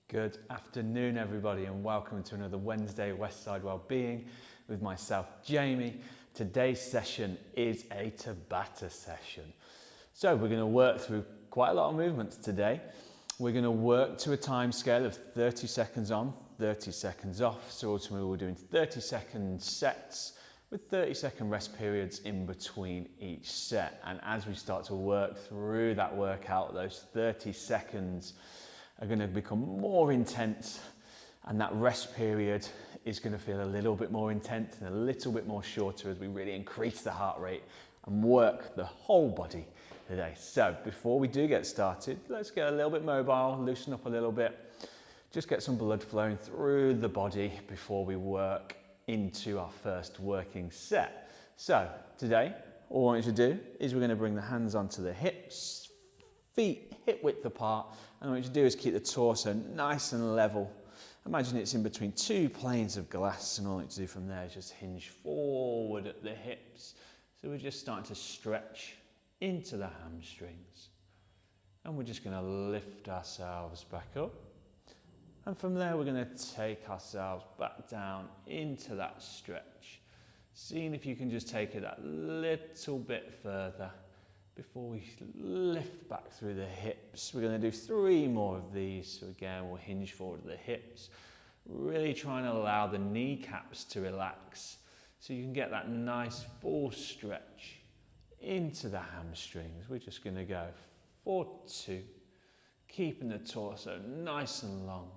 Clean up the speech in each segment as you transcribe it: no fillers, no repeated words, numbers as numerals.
Good afternoon, everybody, and welcome to another Wednesday Westside Wellbeing with myself, Jamie. Today's session is a Tabata session. So we're going to work through quite a lot of movements today. We're going to work to a time scale of 30 seconds on, 30 seconds off. So ultimately we're doing 30-second sets with 30-second rest periods in between each set. And as we start to work through that workout, those 30 seconds are going to become more intense, and that rest period is going to feel a little bit more intense and a little bit more shorter as we really increase the heart rate and work the whole body today. So before we do get started, let's get a little bit mobile, loosen up a little bit, just get some blood flowing through the body before we work into our first working set. So today, all I want you to do is we're going to bring the hands onto the hips, feet hip width apart, and what you do is keep the torso nice and level. Imagine it's in between two planes of glass, and all you need to do from there is just hinge forward at the hips. So we're just starting to stretch into the hamstrings, and we're just going to lift ourselves back up, and from there we're going to take ourselves back down into that stretch, seeing if you can just take it that little bit further before we lift back through the hips. We're going to do 3 more of these. So again, we'll hinge forward to the hips, really trying to allow the kneecaps to relax so you can get that nice full stretch into the hamstrings. We're just going to go for 2, keeping the torso nice and long.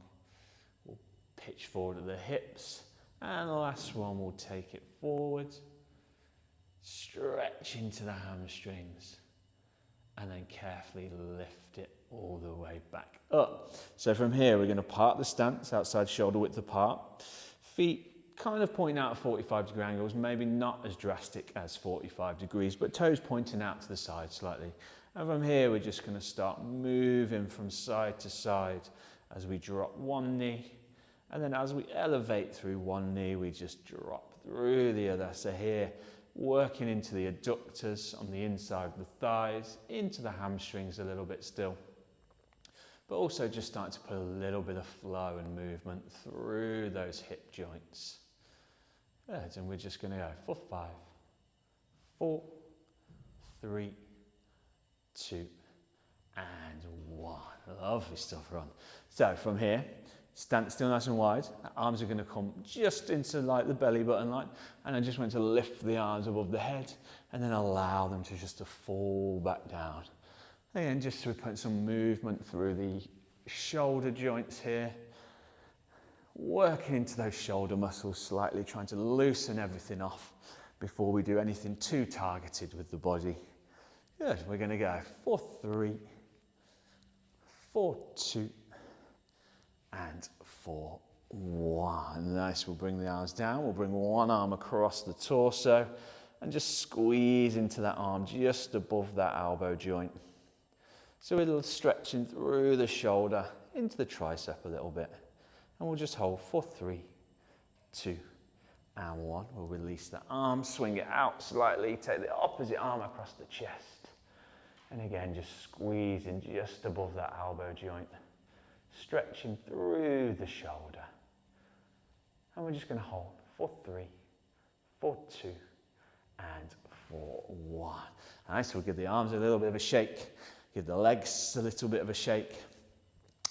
We'll pitch forward to the hips, and the last one, we'll take it forward, stretch into the hamstrings, and then carefully lift it all the way back up. So from here, we're going to part the stance, outside shoulder width apart. Feet kind of pointing out at 45-degree angles, maybe not as drastic as 45 degrees, but toes pointing out to the side slightly. And from here, we're just going to start moving from side to side as we drop one knee. And then as we elevate through one knee, we just drop through the other. So here, working into the adductors on the inside of the thighs, into the hamstrings a little bit still, but also just starting to put a little bit of flow and movement through those hip joints. Good, and we're just going to go for 5, 4, 3, 2, and 1. Lovely stuff, Ron. So from here, stand still nice and wide. Arms are going to come just into like the belly button line, and I just want to lift the arms above the head and then allow them to just to fall back down. Again, just to put some movement through the shoulder joints here, working into those shoulder muscles slightly, trying to loosen everything off before we do anything too targeted with the body. Good, we're going to go for 3, for 2, and for 1. Nice, we'll bring the arms down, we'll bring one arm across the torso and just squeeze into that arm just above that elbow joint. So we're stretching through the shoulder into the tricep a little bit. And we'll just hold for 3, 2, and 1. We'll release the arm, swing it out slightly, take the opposite arm across the chest. And again, just squeezing just above that elbow joint, stretching through the shoulder. And we're just going to hold for 3, for 2, and for 1. Nice, we'll give the arms a little bit of a shake, give the legs a little bit of a shake.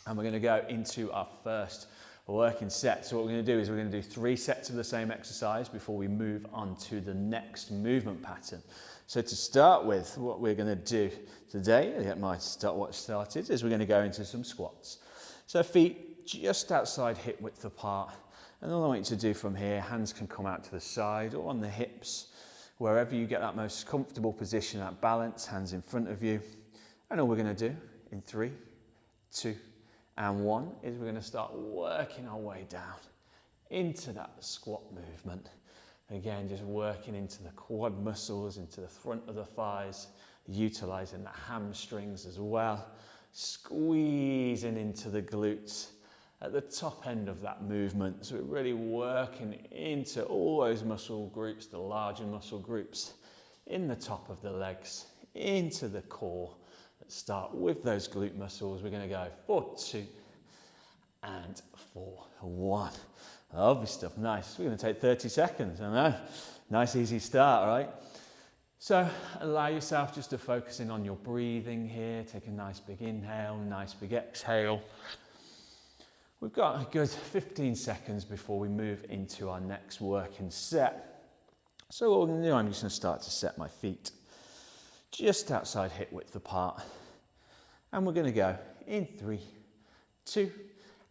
And we're going to go into our first working set. So what we're going to do is we're going to do 3 sets of the same exercise before we move on to the next movement pattern. So to start with, what we're going to do today, to get my stopwatch started, is we're going to go into some squats. So feet just outside hip width apart. And all I want you to do from here, hands can come out to the side or on the hips, wherever you get that most comfortable position, that balance, hands in front of you. And all we're going to do in 3, 2, and 1 is we're going to start working our way down into that squat movement. Again, just working into the quad muscles, into the front of the thighs, utilizing the hamstrings as well, squeezing into the glutes at the top end of that movement. So we're really working into all those muscle groups, the larger muscle groups in the top of the legs, into the core. Let's start with those glute muscles. We're going to go for 2, and 4, 1. Lovely stuff, nice. We're going to take 30 seconds, I know. Nice easy start, right? So allow yourself just to focus in on your breathing here. Take a nice big inhale, nice big exhale. We've got a good 15 seconds before we move into our next working set. So what we're going to do, I'm just going to start to set my feet just outside hip width apart. And we're going to go in 3, 2,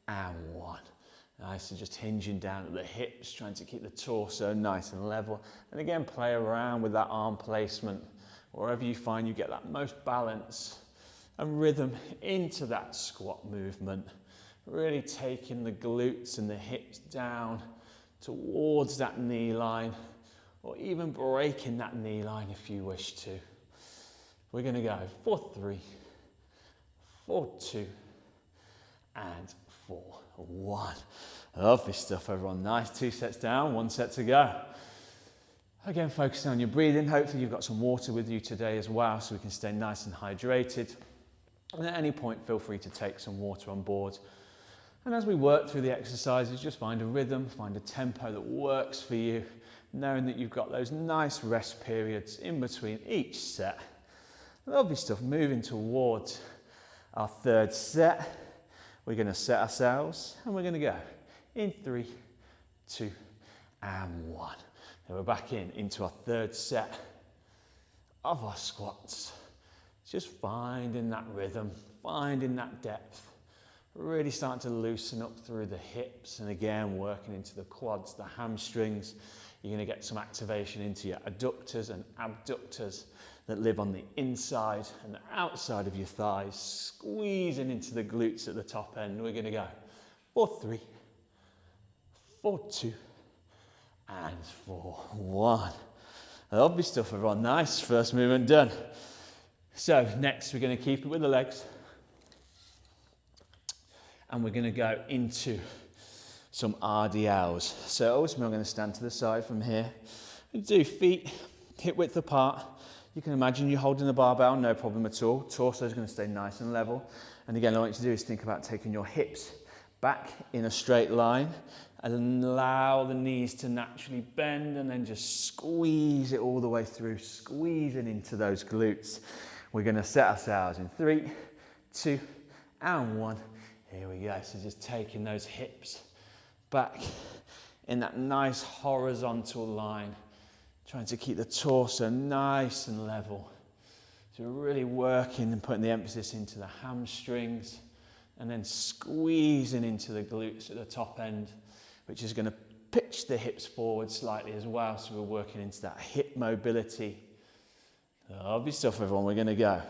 and 1. Nice, so just hinging down at the hips, trying to keep the torso nice and level. And again, play around with that arm placement, wherever you find you get that most balance and rhythm into that squat movement. Really taking the glutes and the hips down towards that knee line, or even breaking that knee line if you wish to. We're going to go 4, 3, 4, 2, and 4, 1. Lovely stuff, everyone. Nice. 2 sets down, 1 set to go. Again, focusing on your breathing. Hopefully you've got some water with you today as well, so we can stay nice and hydrated. And at any point, feel free to take some water on board. And as we work through the exercises, just find a rhythm, find a tempo that works for you, knowing that you've got those nice rest periods in between each set. Lovely stuff. Moving towards our 3rd set. We're going to set ourselves and we're going to go in 3, 2, and 1. And we're back into our 3rd set of our squats. Just finding that rhythm, finding that depth. Really starting to loosen up through the hips and again working into the quads, the hamstrings. You're going to get some activation into your adductors and abductors that live on the inside and the outside of your thighs, squeezing into the glutes at the top end. We're going to go 4, 3, 4, 2, and 4, 1. Lovely stuff, everyone. Nice. First movement done. So next we're going to keep it with the legs. And we're going to go into some RDLs. So ultimately I'm going to stand to the side from here. Do feet hip width apart. You can imagine you're holding the barbell, no problem at all. Torso is going to stay nice and level. And again, all I want you to do is think about taking your hips back in a straight line and allow the knees to naturally bend and then just squeeze it all the way through, squeezing into those glutes. We're going to set ourselves in 3, 2, and 1. Here we go, so just taking those hips back in that nice horizontal line, trying to keep the torso nice and level. So we're really working and putting the emphasis into the hamstrings and then squeezing into the glutes at the top end, which is going to pitch the hips forward slightly as well, so we're working into that hip mobility. Lovely stuff, everyone. We're going to go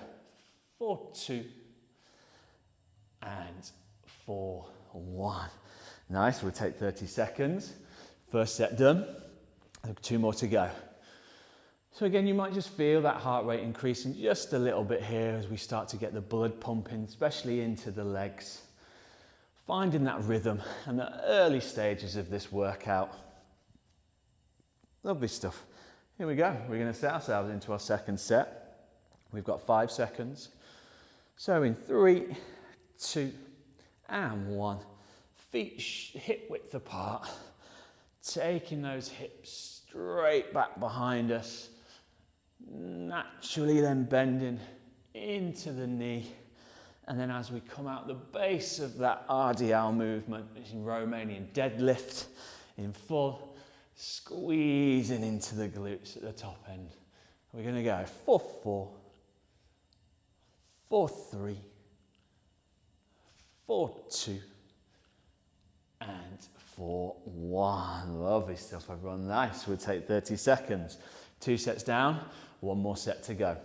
4, 2, and 4, 1. Nice, we'll take 30 seconds. First set done, 2 more to go. So again, you might just feel that heart rate increasing just a little bit here as we start to get the blood pumping, especially into the legs. Finding that rhythm and the early stages of this workout. Lovely stuff. Here we go. We're going to set ourselves into our 2nd set. We've got 5 seconds. So in 3, 2, and 1. Feet hip width apart. Taking those hips straight back behind us. Naturally then bending into the knee. And then as we come out the base of that RDL movement, in Romanian deadlift, in full, squeezing into the glutes at the top end. We're going to go 4, 4, 4, 3, 4, 2, and 4, 1. Lovely stuff, everyone. Nice. We'll take 30 seconds. 2 sets down, 1 more set to go.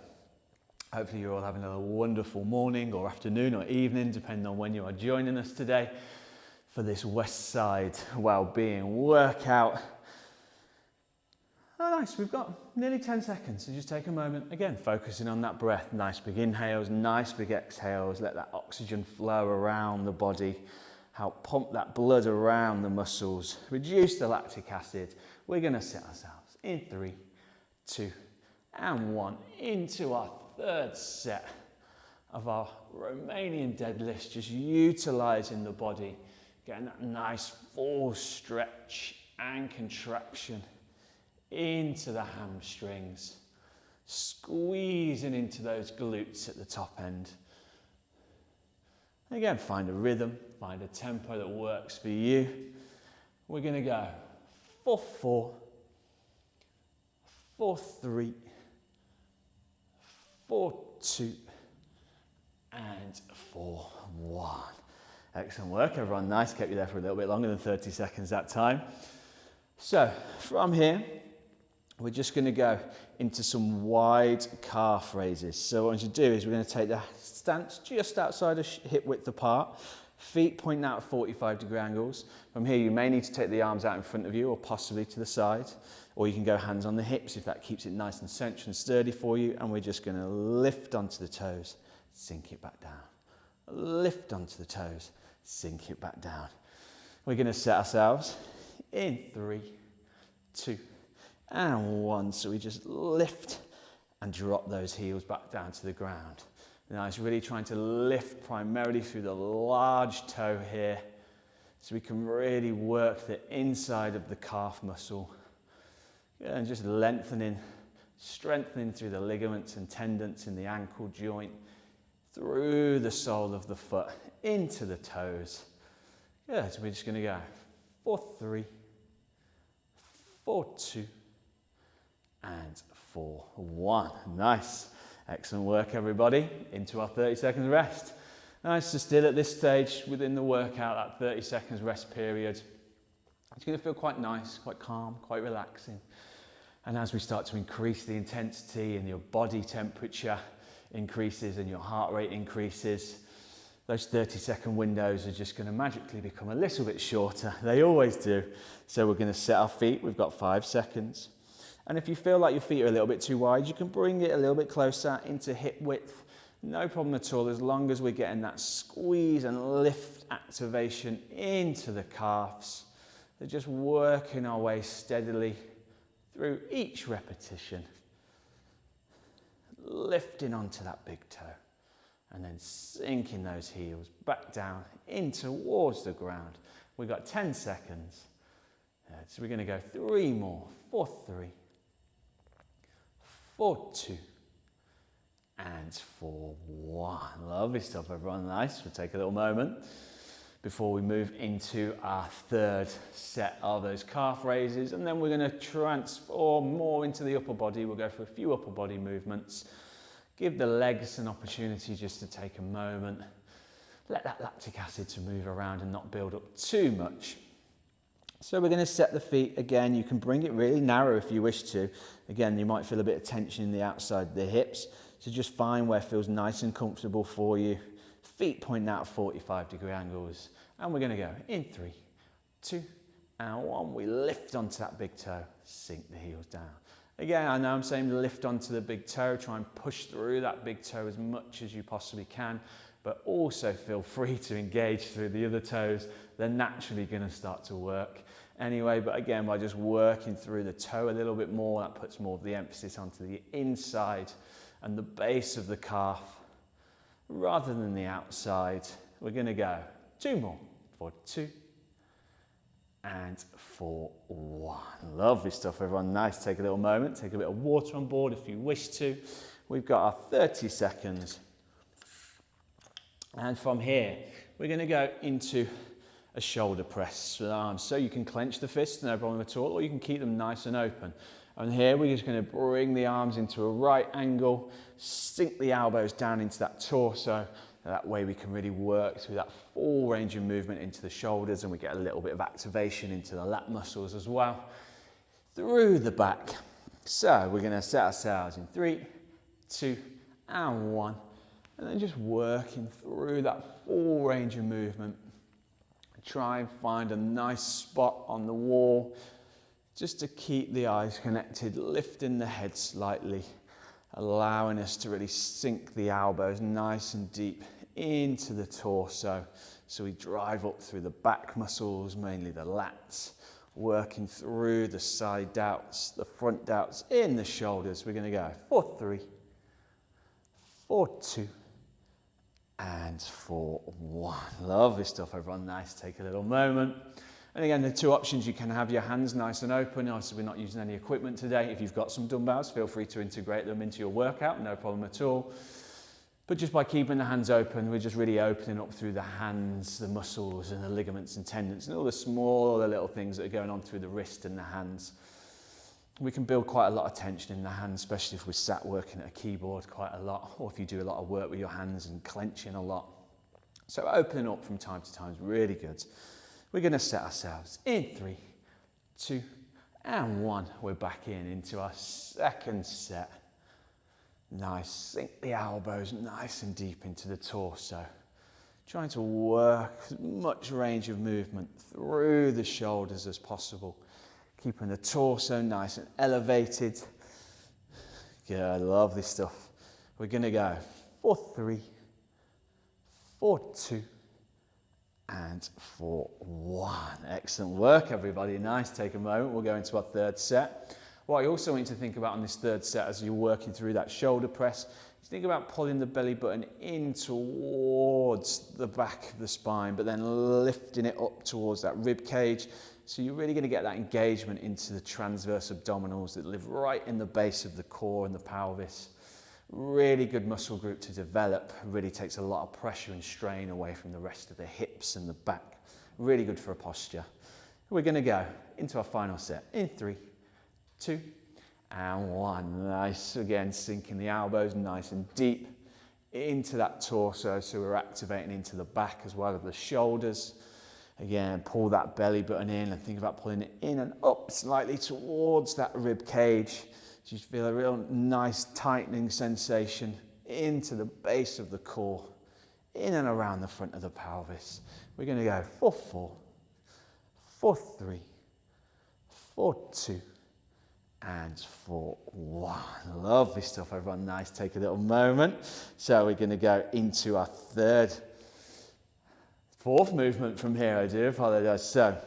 Hopefully you're all having a wonderful morning or afternoon or evening, depending on when you are joining us today for this Westside Wellbeing workout. Oh, nice. We've got nearly 10 seconds, so just take a moment. Again, focusing on that breath. Nice big inhales, nice big exhales. Let that oxygen flow around the body. Help pump that blood around the muscles. Reduce the lactic acid. We're going to set ourselves in 3, 2, and 1 into our 3rd set of our Romanian deadlifts. Just utilising the body Getting that nice full stretch and contraction into the hamstrings. Squeezing into those glutes at the top end. Again, find a rhythm, find a tempo that works for you. We're going to go 4-4, 4-3, 4-2, and 4-1. Excellent work, everyone. Nice, kept you there for a little bit longer than 30 seconds that time. So, from here, we're just going to go into some wide calf raises. So what I want you to do is we're going to take the stance just outside of hip width apart, feet pointing out at 45-degree angles. From here, you may need to take the arms out in front of you or possibly to the side, or you can go hands on the hips if that keeps it nice and central and sturdy for you. And we're just going to lift onto the toes, sink it back down. Lift onto the toes, sink it back down. We're going to set ourselves in 3, 2, and 1. So we just lift and drop those heels back down to the ground. Now it's really trying to lift primarily through the large toe here, so we can really work the inside of the calf muscle. And just lengthening, strengthening through the ligaments and tendons in the ankle joint, through the sole of the foot, into the toes. Good, so we're just going to go 4-3, 4-2, and 4-1. Nice. Excellent work, everybody. Into our 30 seconds rest. Nice, so still at this stage within the workout, that 30 seconds rest period, it's going to feel quite nice, quite calm, quite relaxing. And as we start to increase the intensity and your body temperature increases and your heart rate increases, those 30-second windows are just going to magically become a little bit shorter. They always do. So we're going to set our feet. We've got 5 seconds. And if you feel like your feet are a little bit too wide, you can bring it a little bit closer into hip width. No problem at all, as long as we're getting that squeeze and lift activation into the calves. They're just working our way steadily through each repetition. Lifting onto that big toe. And then sinking those heels back down in towards the ground. We've got 10 seconds. So we're going to go 3 more. 4-3. 4-2, and 4-1. Lovely stuff, everyone. Nice. We'll take a little moment before we move into our third set of those calf raises, and then we're going to transform more into the upper body. We'll go for a few upper body movements. Give the legs an opportunity just to take a moment. Let that lactic acid to move around and not build up too much. So we're going to set the feet again. You can bring it really narrow if you wish to. Again, you might feel a bit of tension in the outside of the hips. So just find where it feels nice and comfortable for you. Feet pointing out at 45-degree angles. And we're going to go in 3, 2, and 1. We lift onto that big toe. Sink the heels down. Again, I know I'm saying lift onto the big toe. Try and push through that big toe as much as you possibly can. But also feel free to engage through the other toes. They're naturally going to start to work anyway, but again, by just working through the toe a little bit more, that puts more of the emphasis onto the inside and the base of the calf rather than the outside. We're going to go 2 more. 4-2 and 4-1. Lovely stuff, everyone. Nice. Take a little moment, take a bit of water on board if you wish to. We've got our 30 seconds. And from here, we're going to go into a shoulder press with arms. So you can clench the fists, no problem at all, or you can keep them nice and open. And here we're just going to bring the arms into a right angle, sink the elbows down into that torso. That way we can really work through that full range of movement into the shoulders, and we get a little bit of activation into the lat muscles as well, through the back. So we're going to set ourselves in 3, 2, and 1. And then just working through that full range of movement. Try and find a nice spot on the wall just to keep the eyes connected, lifting the head slightly, allowing us to really sink the elbows nice and deep into the torso. So we drive up through the back muscles, mainly the lats, working through the side delts, the front delts, in the shoulders. We're going to go 4-3, 4-2, and for 1. Lovely stuff, everyone. Nice. Take a little moment. And again, the 2 options, you can have your hands nice and open. Obviously, we're not using any equipment today. If you've got some dumbbells, feel free to integrate them into your workout, no problem at all. But just by keeping the hands open, we're just really opening up through the hands, the muscles and the ligaments and tendons and all the small little things that are going on through the wrist and the hands. We can build quite a lot of tension in the hands, especially if we're sat working at a keyboard quite a lot, or if you do a lot of work with your hands and clenching a lot. So opening up from time to time is really good. We're going to set ourselves in 3, 2, and 1. We're back into our second set. Nice. Sink the elbows nice and deep into the torso. Trying to work as much range of movement through the shoulders as possible. Keeping the torso nice and elevated. Good, lovely stuff. We're going to go for 3, for 2, and for 1. Excellent work, everybody. Nice. Take a moment. We'll go into our third set. What I also want you to think about on this third set as you're working through that shoulder press, is think about pulling the belly button in towards the back of the spine, but then lifting it up towards that rib cage. So you're really going to get that engagement into the transverse abdominals that live right in the base of the core and the pelvis. Really good muscle group to develop. Really takes a lot of pressure and strain away from the rest of the hips and the back. Really good for a posture. We're going to go into our final set in 3, 2, and 1. Nice. Again, sinking the elbows nice and deep into that torso. So we're activating into the back as well as the shoulders. Again, pull that belly button in and think about pulling it in and up slightly towards that rib cage. So you feel a real nice tightening sensation into the base of the core, in and around the front of the pelvis. We're going to go for 4, for 3, for 2, and for 1. Lovely stuff, everyone. Nice. Take a little moment. So we're going to go into our fourth movement from here. I do apologize. So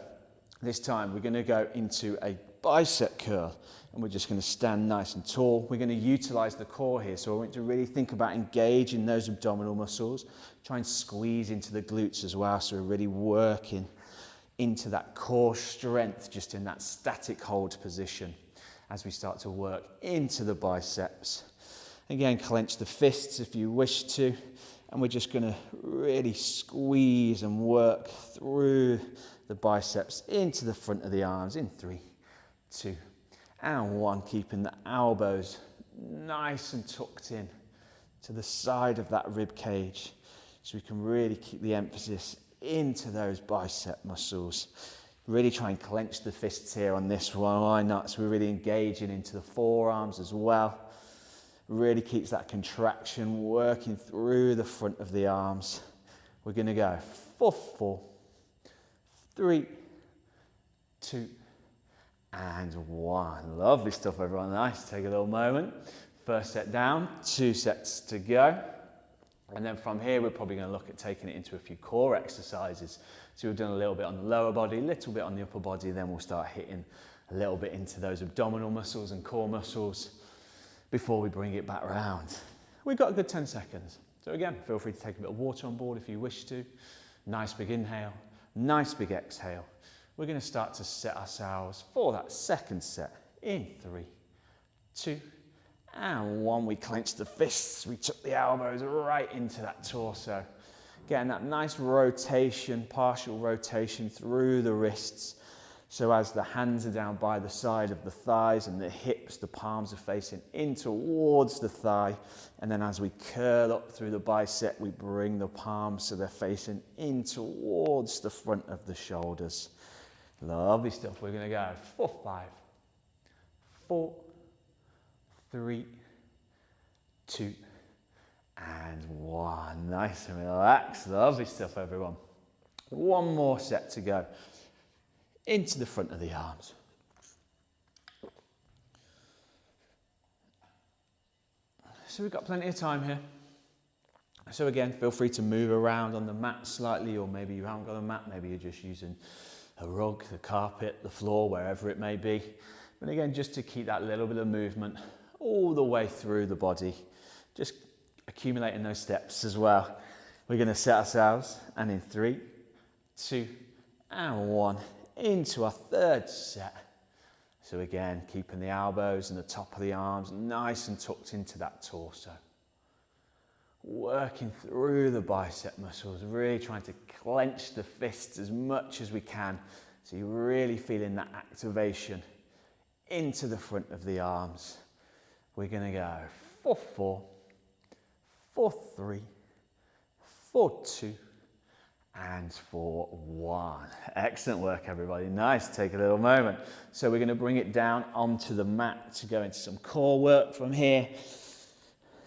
this time we're going to go into a bicep curl, and we're just going to stand nice and tall. We're going to utilize the core here, so I want you to really think about engaging those abdominal muscles. Try and squeeze into the glutes as well, so we're really working into that core strength just in that static hold position as we start to work into the biceps. Again, clench the fists if you wish to, and we're just going to really squeeze and work through the biceps into the front of the arms in 3, 2, and 1, keeping the elbows nice and tucked in to the side of that rib cage, so we can really keep the emphasis into those bicep muscles. Really try and clench the fists here on this one. Why not? So we're really engaging into the forearms as well. Really keeps that contraction working through the front of the arms. We're going to go for 4, 3, 2, and 1. Lovely stuff, everyone. Nice. Take a little moment. First set down, 2 sets to go. And then from here, we're probably going to look at taking it into a few core exercises. So we've done a little bit on the lower body, a little bit on the upper body, then we'll start hitting a little bit into those abdominal muscles and core muscles before we bring it back around. We've got a good 10 seconds. So again, feel free to take a bit of water on board if you wish to. Nice big inhale, nice big exhale. We're going to start to set ourselves for that second set in 3, 2, and 1. We clench the fists, we tuck the elbows right into that torso. Getting that nice rotation, partial rotation through the wrists. So as the hands are down by the side of the thighs and the hips, the palms are facing in towards the thigh. And then as we curl up through the bicep, we bring the palms so they're facing in towards the front of the shoulders. Lovely stuff. We're going to go for 5, 4, 3, 2, and 1. Nice and relaxed. Lovely stuff, everyone. One more set to go. Into the front of the arms. So we've got plenty of time here. So again, feel free to move around on the mat slightly, or maybe you haven't got a mat, maybe you're just using a rug, the carpet, the floor, wherever it may be. But again, just to keep that little bit of movement all the way through the body, just accumulating those steps as well. We're going to set ourselves, and in 3, 2, and 1, into our third set. So again, keeping the elbows and the top of the arms nice and tucked into that torso. Working through the bicep muscles, really trying to clench the fists as much as we can. So you're really feeling that activation into the front of the arms. We're going to go for 4, for 3, for 2, and for 1. Excellent work, everybody. Nice. Take a little moment. So we're going to bring it down onto the mat to go into some core work from here.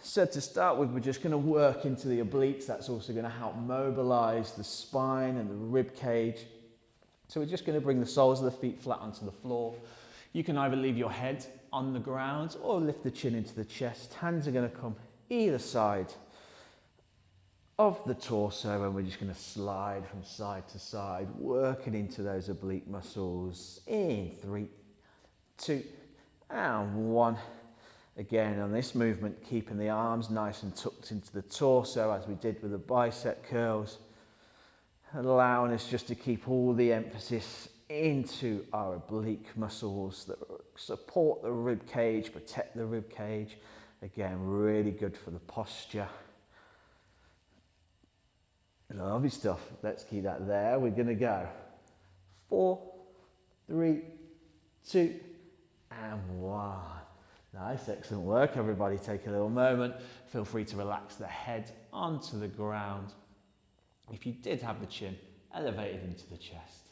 So to start with, we're just going to work into the obliques. That's also going to help mobilize the spine and the rib cage. So we're just going to bring the soles of the feet flat onto the floor. You can either leave your head on the ground or lift the chin into the chest. Hands are going to come either side of the torso, and we're just going to slide from side to side, working into those oblique muscles. In 3, 2, and 1. Again, on this movement, keeping the arms nice and tucked into the torso as we did with the bicep curls, allowing us just to keep all the emphasis into our oblique muscles that support the rib cage, protect the rib cage. Again, really good for the posture. Lovely stuff. Let's keep that there. We're going to go 4, 3, 2, and 1. Nice, excellent work, everybody. Take a little moment. Feel free to relax the head onto the ground. If you did have the chin elevated into the chest,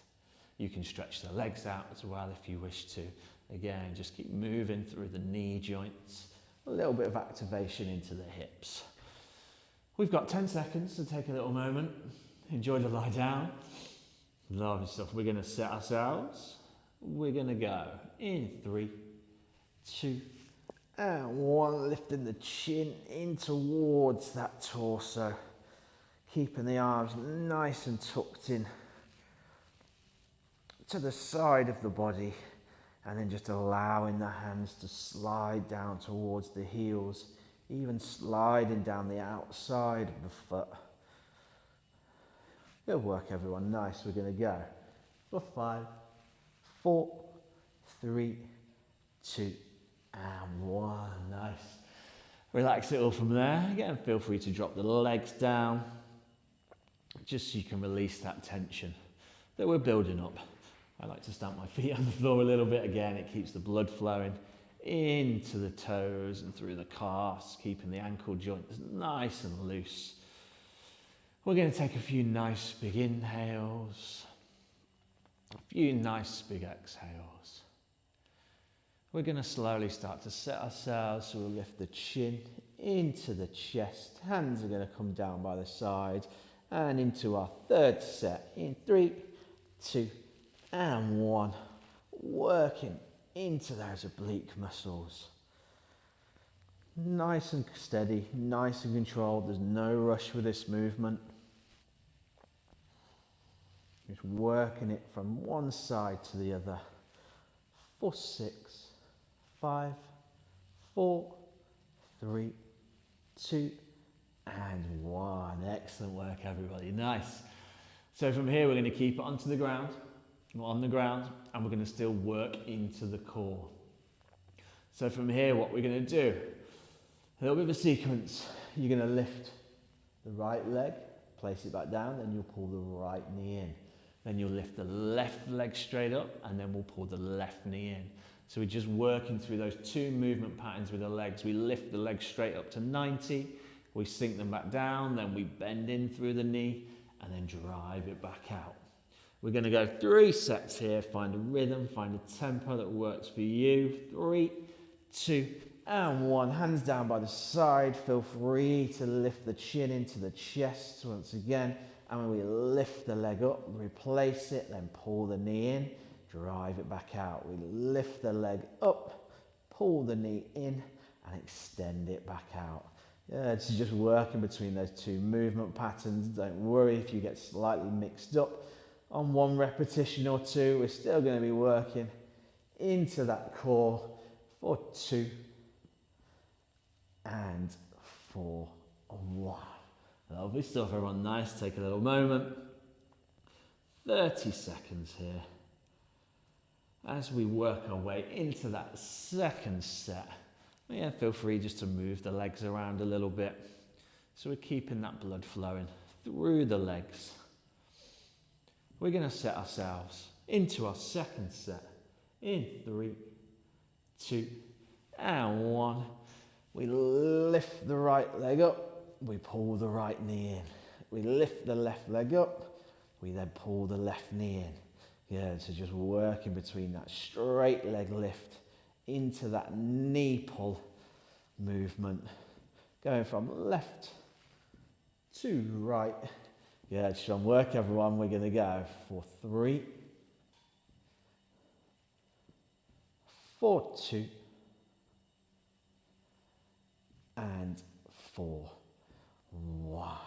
you can stretch the legs out as well if you wish to. Again, just keep moving through the knee joints. A little bit of activation into the hips. We've got 10 seconds to take a little moment. Enjoy the lie down. Lovely stuff. We're going to set ourselves. We're going to go in 3, 2, and 1. Lifting the chin in towards that torso. Keeping the arms nice and tucked in to the side of the body. And then just allowing the hands to slide down towards the heels. Even sliding down the outside of the foot. Good work, everyone. Nice. We're going to go for 5, 4, 3, 2, and 1. Nice. Relax it all from there. Again, feel free to drop the legs down, just so you can release that tension that we're building up. I like to stamp my feet on the floor a little bit. Again, it keeps the blood flowing into the toes and through the calves, keeping the ankle joints nice and loose. We're going to take a few nice big inhales, a few nice big exhales. We're going to slowly start to set ourselves, so we'll lift the chin into the chest. Hands are going to come down by the side and into our third set. In 3, 2, and 1. Working into those oblique muscles. Nice and steady, nice and controlled. There's no rush with this movement. Just working it from one side to the other. For 6, 5, 4, 3, 2, and 1. Excellent work, everybody. Nice. So from here, we're going to keep it onto the ground. We're on the ground, and we're going to still work into the core. So from here, what we're going to do, a little bit of a sequence. You're going to lift the right leg, place it back down, then you'll pull the right knee in. Then you'll lift the left leg straight up, and then we'll pull the left knee in. So we're just working through those two movement patterns with the legs. We lift the legs straight up to 90, we sink them back down, then we bend in through the knee, and then drive it back out. We're going to go 3 sets here. Find a rhythm, find a tempo that works for you. 3, 2, and 1. Hands down by the side. Feel free to lift the chin into the chest once again. And when we lift the leg up, replace it, then pull the knee in, drive it back out. We lift the leg up, pull the knee in, and extend it back out. Yeah, it's just working between those two movement patterns. Don't worry if you get slightly mixed up on one repetition or two. We're still going to be working into that core for 2 and for 1. Lovely stuff, everyone. Nice. Take a little moment. 30 seconds here. As we work our way into that second set, yeah, feel free just to move the legs around a little bit. So we're keeping that blood flowing through the legs. We're going to set ourselves into our second set in 3, 2, and 1. We lift the right leg up, we pull the right knee in. We lift the left leg up, we then pull the left knee in. Yeah, so just working between that straight leg lift into that knee pull movement. Going from left to right. Yeah, strong work, everyone. We're going to go for 3, 4, 2, and 4, 1.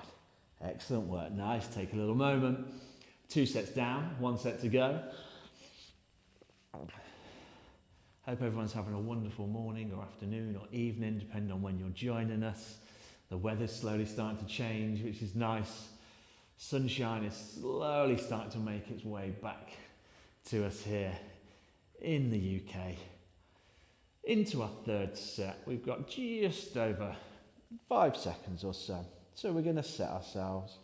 Excellent work. Nice. Take a little moment. 2 sets down, 1 set to go. Hope everyone's having a wonderful morning or afternoon or evening, depending on when you're joining us. The weather's slowly starting to change, which is nice. Sunshine is slowly starting to make its way back to us here in the UK. Into our third set, we've got just over 5 seconds or so. So we're going to set ourselves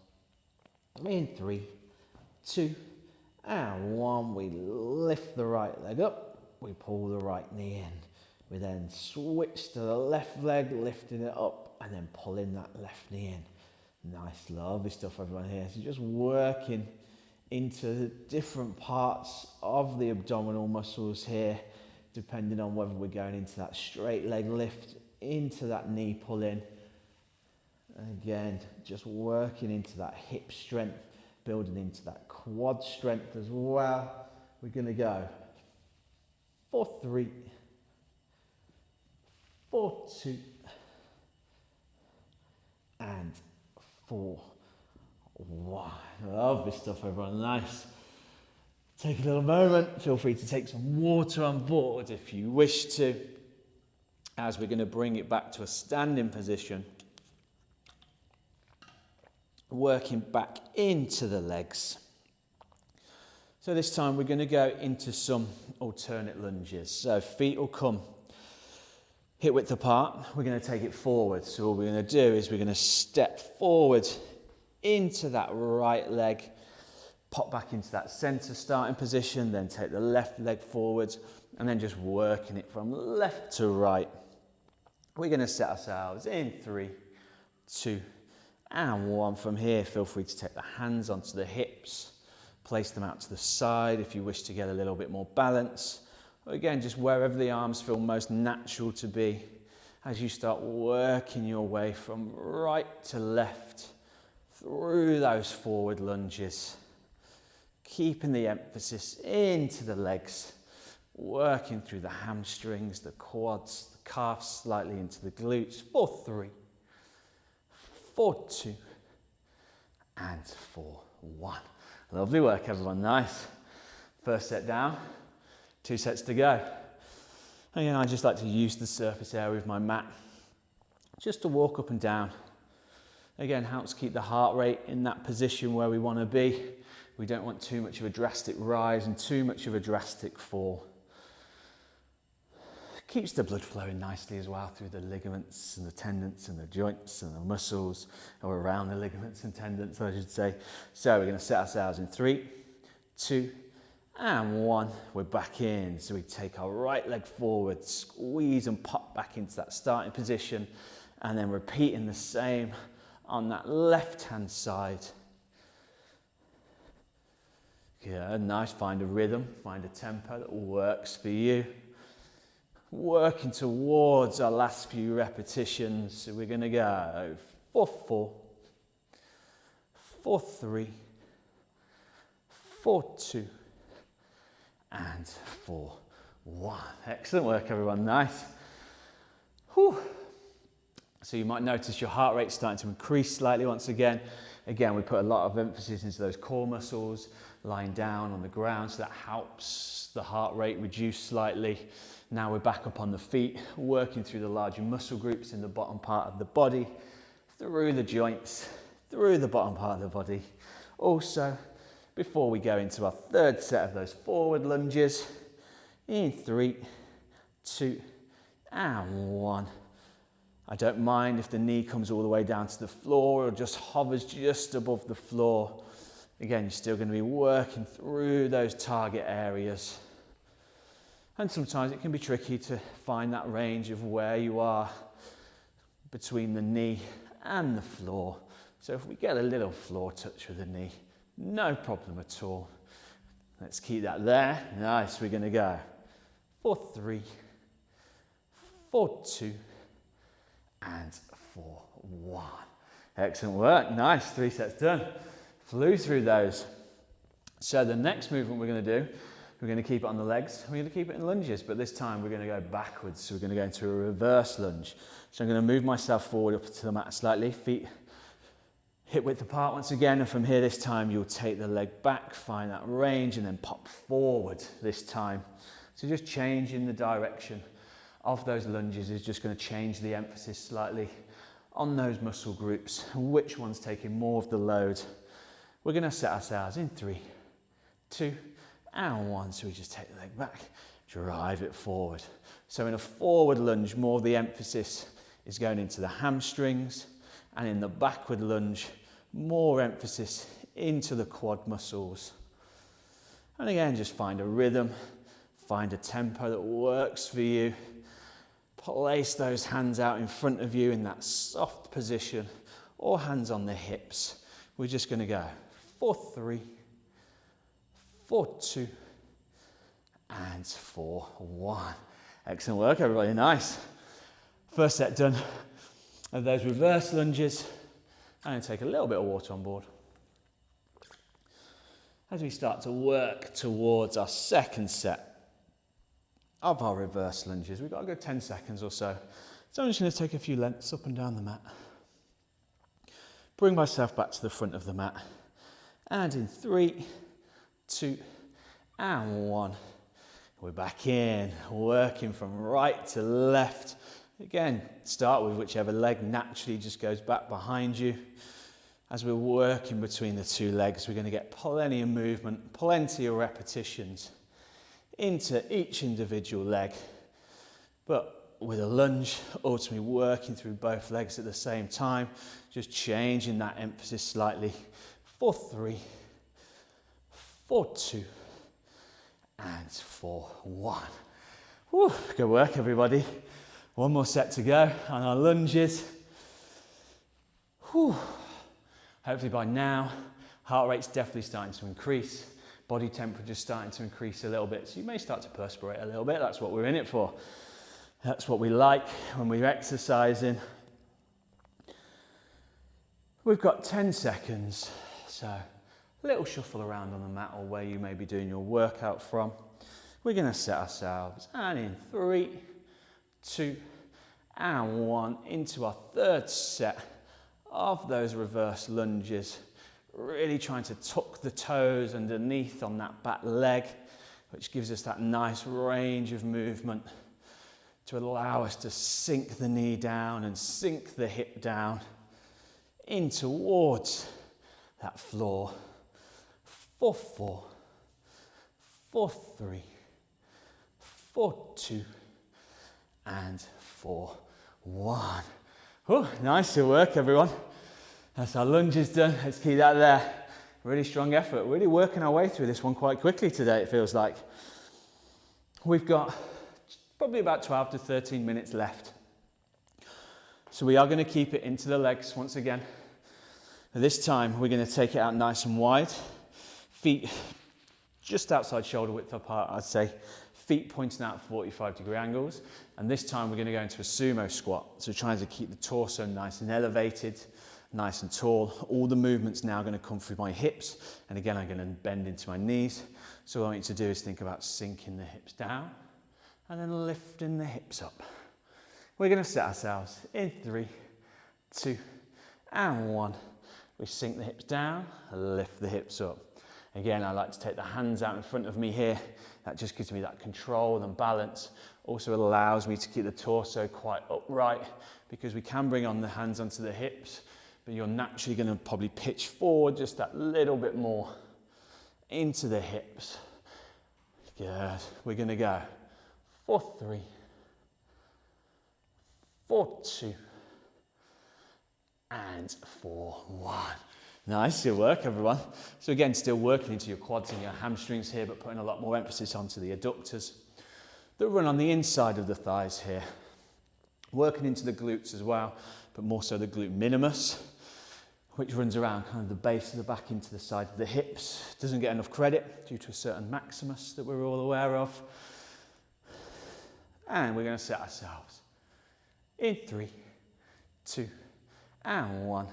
in 3, 2, and 1. We lift the right leg up, we pull the right knee in. We then switch to the left leg, lifting it up, and then pulling that left knee in. Nice, lovely stuff, everyone here. So just working into different parts of the abdominal muscles here, depending on whether we're going into that straight leg lift, into that knee pull in. And again, just working into that hip strength, building into that quad strength as well. We're going to go for 3, 4, 2, and 4, 1. Lovely stuff, everyone. Nice. Take a little moment. Feel free to take some water on board if you wish to, as we're going to bring it back to a standing position. Working back into the legs. So this time we're going to go into some alternate lunges. So feet will come hip width apart. We're going to take it forward. So what we're going to do is we're going to step forward into that right leg, pop back into that center starting position, then take the left leg forward, and then just working it from left to right. We're going to set ourselves in 3, 2, and 1. From here, feel free to take the hands onto the hips, place them out to the side if you wish to get a little bit more balance. Again, just wherever the arms feel most natural to be as you start working your way from right to left through those forward lunges. Keeping the emphasis into the legs, working through the hamstrings, the quads, the calves slightly into the glutes. For 3, 4, 2, and 4, 1. Lovely work, everyone. Nice. First set down, 2 sets to go. Again, I just like to use the surface area of my mat just to walk up and down. Again, helps keep the heart rate in that position where we want to be. We don't want too much of a drastic rise and too much of a drastic fall. Keeps the blood flowing nicely as well through the ligaments and the tendons and the joints and the muscles, or around the ligaments and tendons, I should say. So we're going to set ourselves in 3, 2, and 1. We're back in. So we take our right leg forward, squeeze and pop back into that starting position, and then repeating the same on that left-hand side. Yeah, nice. Find a rhythm, find a tempo that works for you. Working towards our last few repetitions. So we're going to go for 4, for 3, for 2, and for 1. Excellent work, everyone. Nice. Whew. So you might notice your heart rate starting to increase slightly once again. Again, we put a lot of emphasis into those core muscles, lying down on the ground, so that helps the heart rate reduce slightly. Now we're back up on the feet, working through the larger muscle groups in the bottom part of the body, through the joints, through the bottom part of the body. Also, before we go into our third set of those forward lunges, in 3, 2, and 1. I don't mind if the knee comes all the way down to the floor or just hovers just above the floor. Again, you're still going to be working through those target areas. And sometimes it can be tricky to find that range of where you are between the knee and the floor. So if we get a little floor touch with the knee, no problem at all. Let's keep that there. Nice, we're going to go 4, 3, 4, 2, and 4, 1. Excellent work. Nice, 3 sets done. Flew through those. So the next movement we're going to do, we're going to keep it on the legs. We're going to keep it in lunges, but this time we're going to go backwards. So we're going to go into a reverse lunge. So I'm going to move myself forward up to the mat slightly, feet hip width apart once again. And from here this time you'll take the leg back, find that range, and then pop forward this time. So just changing the direction of those lunges is just going to change the emphasis slightly on those muscle groups, which one's taking more of the load. We're going to set ourselves in 3, 2, and 1. So we just take the leg back, drive it forward. So in a forward lunge, more of the emphasis is going into the hamstrings, and in the backward lunge, more emphasis into the quad muscles. And again, just find a rhythm, find a tempo that works for you. Place those hands out in front of you in that soft position, or hands on the hips. We're just going to go 4, 3, 4, 2, and 4, 1. Excellent work, everybody. Nice. First set done of those reverse lunges. And take a little bit of water on board. As we start to work towards our second set of our reverse lunges, we've got a good 10 seconds or so. So I'm just going to take a few lengths up and down the mat. Bring myself back to the front of the mat. And in 3, 2, and 1. We're back in, working from right to left. Again, start with whichever leg naturally just goes back behind you. As we're working between the two legs, we're going to get plenty of movement, plenty of repetitions into each individual leg. But with a lunge, ultimately working through both legs at the same time, just changing that emphasis slightly. 4, 3, 4, 2, and 4, 1. Whew, good work, everybody. One more set to go on our lunges. Whew. Hopefully by now, heart rate's definitely starting to increase. Body temperature's starting to increase a little bit. So you may start to perspirate a little bit. That's what we're in it for. That's what we like when we're exercising. We've got 10 seconds. So a little shuffle around on the mat or where you may be doing your workout from. We're going to set ourselves, and in 3, 2, and 1 into our third set of those reverse lunges. Really trying to tuck the toes underneath on that back leg, which gives us that nice range of movement to allow us to sink the knee down and sink the hip down in towards that floor. 4, 4, 4, 3, 4, 2, and 4, 1. Oh, nice work, everyone. That's our lunges done. Let's keep that there. Really strong effort. Really working our way through this one quite quickly today, it feels like. We've got probably about 12 to 13 minutes left. So we are going to keep it into the legs once again. This time we're going to take it out nice and wide. Feet just outside shoulder width apart, I'd say. Feet pointing out at 45-degree angles. And this time we're going to go into a sumo squat. So trying to keep the torso nice and elevated, nice and tall. All the movements now are going to come through my hips. And again, I'm going to bend into my knees. So what I want you to do is think about sinking the hips down and then lifting the hips up. We're going to set ourselves in 3, 2, and 1. We sink the hips down, lift the hips up. Again, I like to take the hands out in front of me here. That just gives me that control and balance. Also allows me to keep the torso quite upright because we can bring on the hands onto the hips, but you're naturally going to probably pitch forward just that little bit more into the hips. Good. We're going to go for 3, for 2, and for 1. Nice, good work everyone. So again, still working into your quads and your hamstrings here, but putting a lot more emphasis onto the adductors that run on the inside of the thighs here. Working into the glutes as well, but more so the glute minimus, which runs around kind of the base of the back into the side of the hips. Doesn't get enough credit due to a certain maximus that we're all aware of. And we're going to set ourselves in 3, 2, and 1.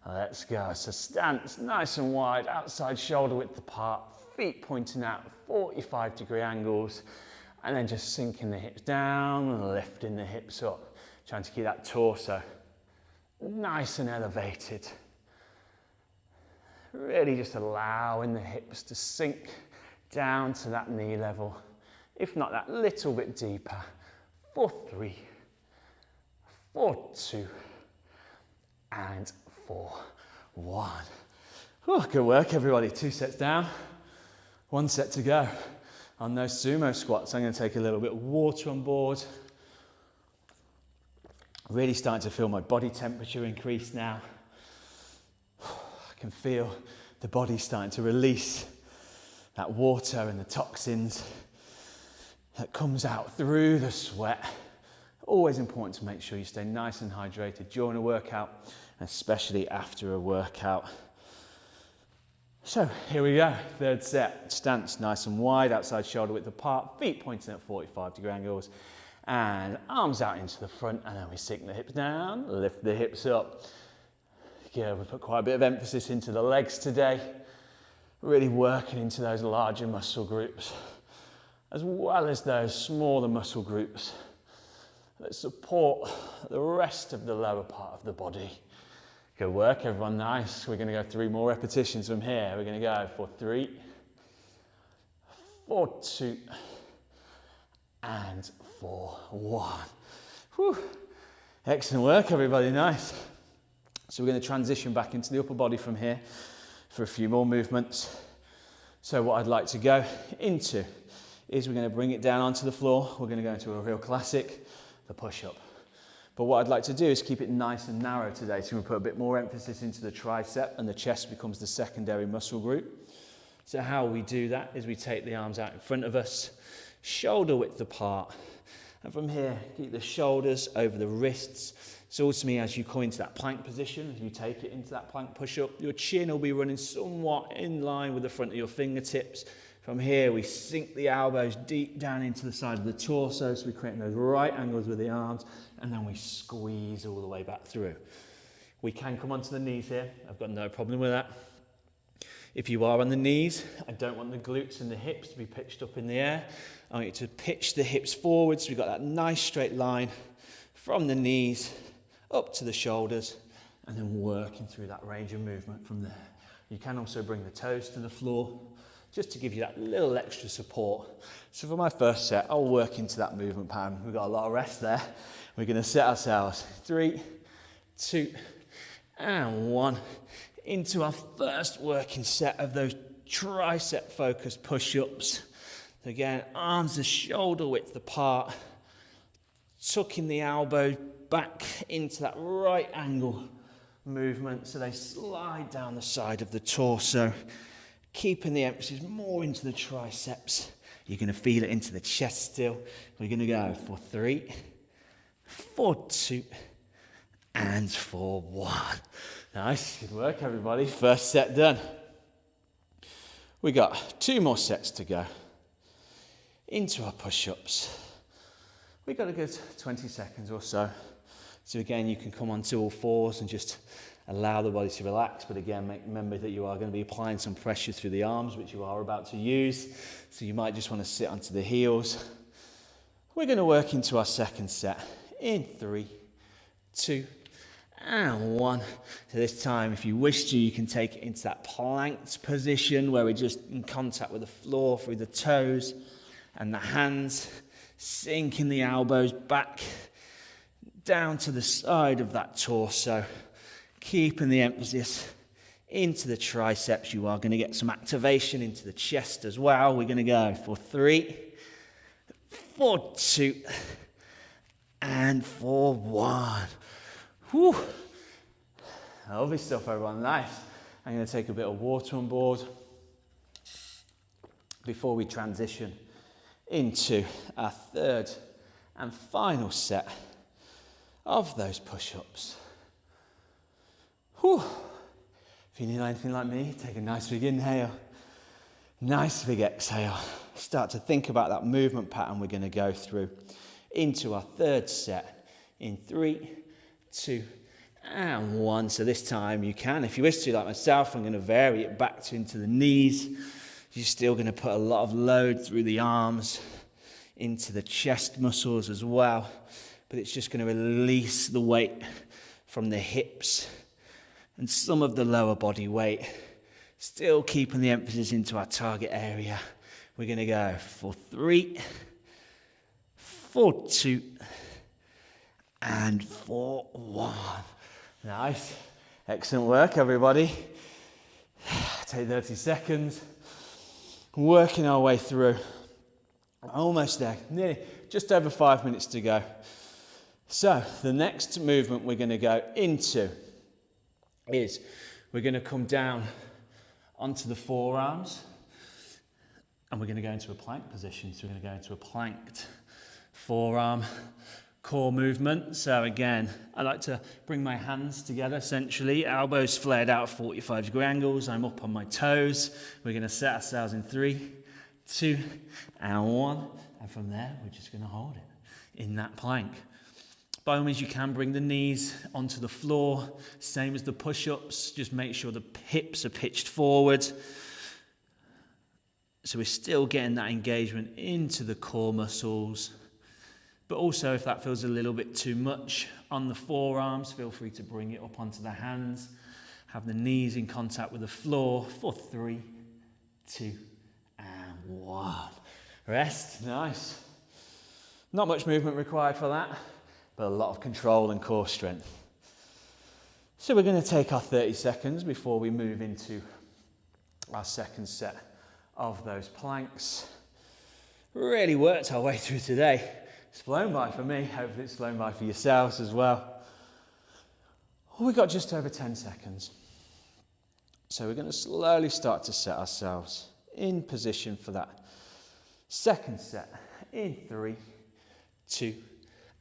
Let's go. So stance nice and wide, outside shoulder width apart, feet pointing out 45-degree angles, and then just sinking the hips down and lifting the hips up, trying to keep that torso nice and elevated. Really just allowing the hips to sink down to that knee level, if not that little bit deeper. For 3, for 2, and for 1. Whew, good work everybody. 2 sets down, 1 set to go. On those sumo squats, I'm going to take a little bit of water on board. Really starting to feel my body temperature increase now. I can feel the body starting to release that water and the toxins that comes out through the sweat. Always important to make sure you stay nice and hydrated during a workout, especially after a workout. So here we go, 3rd set. Stance nice and wide, outside shoulder width apart, feet pointing at 45-degree angles, and arms out into the front, and then we sink the hips down, lift the hips up. Yeah, we put quite a bit of emphasis into the legs today, really working into those larger muscle groups, as well as those smaller muscle groups that support the rest of the lower part of the body. Good work everyone, nice. We're going to go 3 more repetitions from here. We're going to go for 3, for 2, and for 1. Whew. Excellent work everybody, nice. So we're going to transition back into the upper body from here for a few more movements. So what I'd like to go into is we're going to bring it down onto the floor. We're going to go into a real classic, the push-up. But what I'd like to do is keep it nice and narrow today, so we put a bit more emphasis into the tricep, and the chest becomes the secondary muscle group. So how we do that is we take the arms out in front of us, shoulder width apart, and from here keep the shoulders over the wrists. So ultimately, as you come into that plank position, as you take it into that plank push-up, your chin will be running somewhat in line with the front of your fingertips. From here, we sink the elbows deep down into the side of the torso, so we're creating those right angles with the arms, and then we squeeze all the way back through. We can come onto the knees here. I've got no problem with that. If you are on the knees, I don't want the glutes and the hips to be pitched up in the air. I want you to pitch the hips forward, so we've got that nice straight line from the knees up to the shoulders, and then working through that range of movement from there. You can also bring the toes to the floor, just to give you that little extra support. So for my first set, I'll work into that movement pattern. We've got a lot of rest there. We're going to set ourselves 3, 2, and 1 into our first working set of those tricep focused push-ups. So again, arms are shoulder width apart, tucking the elbow back into that right angle movement so they slide down the side of the torso, keeping the emphasis more into the triceps. You're going to feel it into the chest still. We're going to go for 3, for 2, and for 1. Nice, good work everybody. First set done. We got 2 more sets to go into our push-ups. We got a good 20 seconds or so. So again, you can come onto all fours and just allow the body to relax, but again, remember that you are going to be applying some pressure through the arms, which you are about to use, so you might just want to sit onto the heels. We're going to work into our second set in 3, 2, and 1. So this time, if you wish to, you can take it into that planked position where we're just in contact with the floor through the toes and the hands, sinking the elbows back down to the side of that torso, keeping the emphasis into the triceps. You are going to get some activation into the chest as well. We're going to go for 3, for 2, and for 1. Whew. Lovely stuff, everyone. Nice. I'm going to take a bit of water on board before we transition into our third and final set of those push-ups. Whew. If you need anything like me, take a nice big inhale, nice big exhale. Start to think about that movement pattern we're going to go through into our third set in 3, 2, and 1. So this time you can, if you wish to, like myself, I'm going to vary it back into the knees. You're still going to put a lot of load through the arms, into the chest muscles as well, but it's just going to release the weight from the hips and some of the lower body weight, still keeping the emphasis into our target area. We're going to go for 3, for 2, and for 1. Nice. Excellent work, everybody. Take 30 seconds. Working our way through. Almost there. Nearly just over 5 minutes to go. So the next movement we're going to go into is we're going to come down onto the forearms and we're going to go into a plank position. So we're going to go into a planked forearm core movement. So again, I like to bring my hands together essentially, elbows flared out at 45-degree angles. I'm up on my toes. We're going to set ourselves in 3, 2, and 1. And from there, we're just going to hold it in that plank. By all means, you can bring the knees onto the floor, same as the push-ups. Just make sure the hips are pitched forward. So we're still getting that engagement into the core muscles. But also, if that feels a little bit too much on the forearms, feel free to bring it up onto the hands. Have the knees in contact with the floor for 3, 2, and 1. Rest. Nice. Not much movement required for that, but a lot of control and core strength. So we're going to take our 30 seconds before we move into our second set of those planks. Really worked our way through today. It's flown by for me. Hopefully it's flown by for yourselves as well. We've got just over 10 seconds. So we're going to slowly start to set ourselves in position for that second set in 3, 2,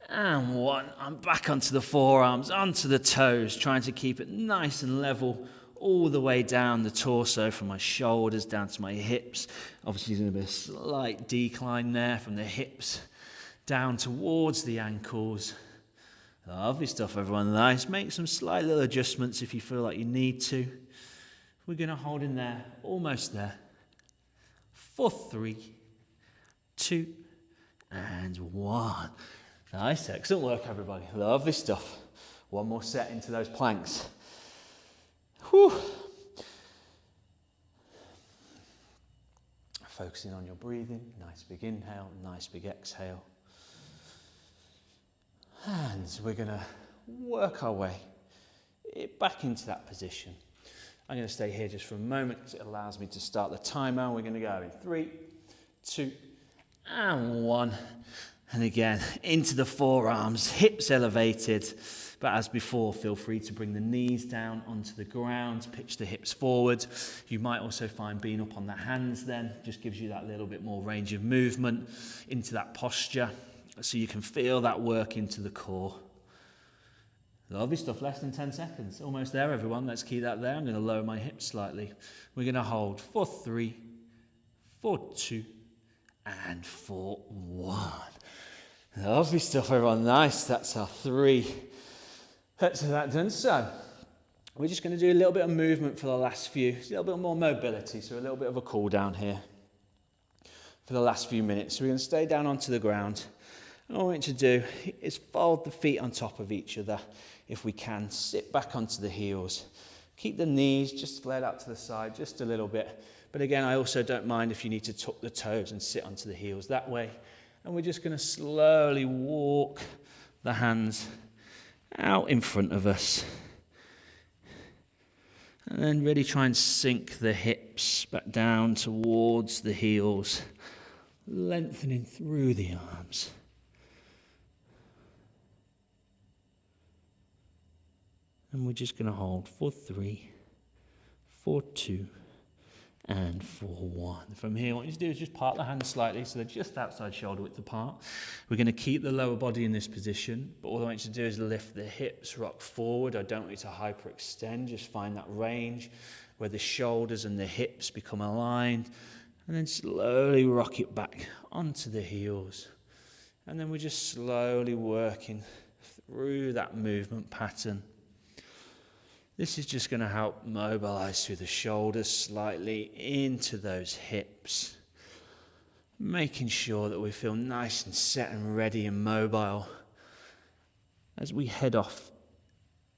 and 1. I'm back onto the forearms, onto the toes, trying to keep it nice and level all the way down the torso, from my shoulders down to my hips. Obviously there's going to be a slight decline there from the hips down towards the ankles. Lovely stuff, everyone. Nice. Make some slight little adjustments if you feel like you need to. We're going to hold in there, almost there, for 3, 2, and 1. Nice. Excellent work, everybody. Lovely stuff. One more set into those planks. Whew. Focusing on your breathing. Nice big inhale, nice big exhale. And we're going to work our way back into that position. I'm going to stay here just for a moment because it allows me to start the timer. We're going to go in 3, 2, and 1. And again, into the forearms, hips elevated. But as before, feel free to bring the knees down onto the ground, pitch the hips forward. You might also find being up on the hands then just gives you that little bit more range of movement into that posture, so you can feel that work into the core. Lovely stuff. Less than 10 seconds. Almost there, everyone. Let's keep that there. I'm going to lower my hips slightly. We're going to hold for 3, for 2, and for 1. Lovely stuff, everyone. Nice. That's our 3 sets of that done. So we're just going to do a little bit of movement for the last few. A little bit more mobility. So a little bit of a cool down here for the last few minutes. So we're going to stay down onto the ground. And all we need to do is fold the feet on top of each other if we can. Sit back onto the heels. Keep the knees just flared out to the side just a little bit. But again, I also don't mind if you need to tuck the toes and sit onto the heels that way. And we're just going to slowly walk the hands out in front of us. And then really try and sink the hips back down towards the heels, lengthening through the arms. And we're just going to hold for 3, for 2, and for 1. From here, what you do is just part the hands slightly so they're just outside shoulder width apart. We're going to keep the lower body in this position, but all I want you to do is lift the hips, rock forward. I don't want you to hyperextend. Just find that range where the shoulders and the hips become aligned, and then slowly rock it back onto the heels. And then we're just slowly working through that movement pattern. This is just going to help mobilize through the shoulders slightly into those hips, making sure that we feel nice and set and ready and mobile as we head off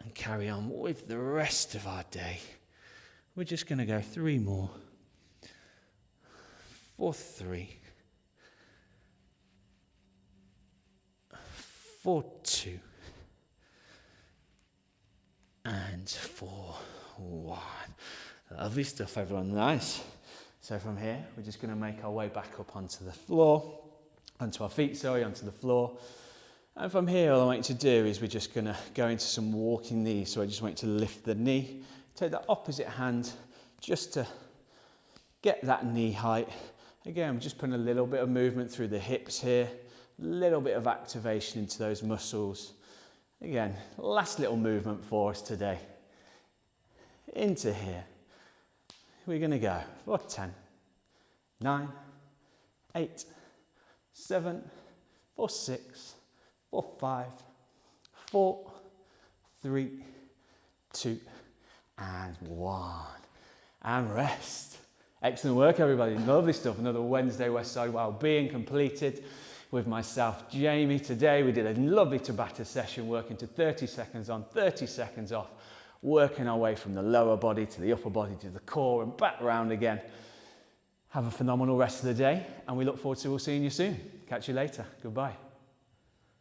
and carry on with the rest of our day. We're just going to go 3 more. For 3. For 2. And for 1. Lovely stuff, everyone. Nice. So from here, we're just going to make our way back up onto the floor, onto our feet, onto the floor. And from here, all I want you to do is we're just going to go into some walking knees. So I just want you to lift the knee, take the opposite hand just to get that knee height. Again, we're just putting a little bit of movement through the hips here, a little bit of activation into those muscles. Again, last little movement for us today. Into here. We're going to go for 10, 9, 8, 7, for 6, for 5, 4, 3, 2, and 1. And rest. Excellent work, everybody. Lovely stuff. Another Wednesday Westside Wellbeing completed with myself, Jamie. Today we did a lovely Tabata session, working to 30 seconds on, 30 seconds off, working our way from the lower body to the upper body to the core and back round again. Have a phenomenal rest of the day, and we look forward to seeing you soon. Catch you later. Goodbye.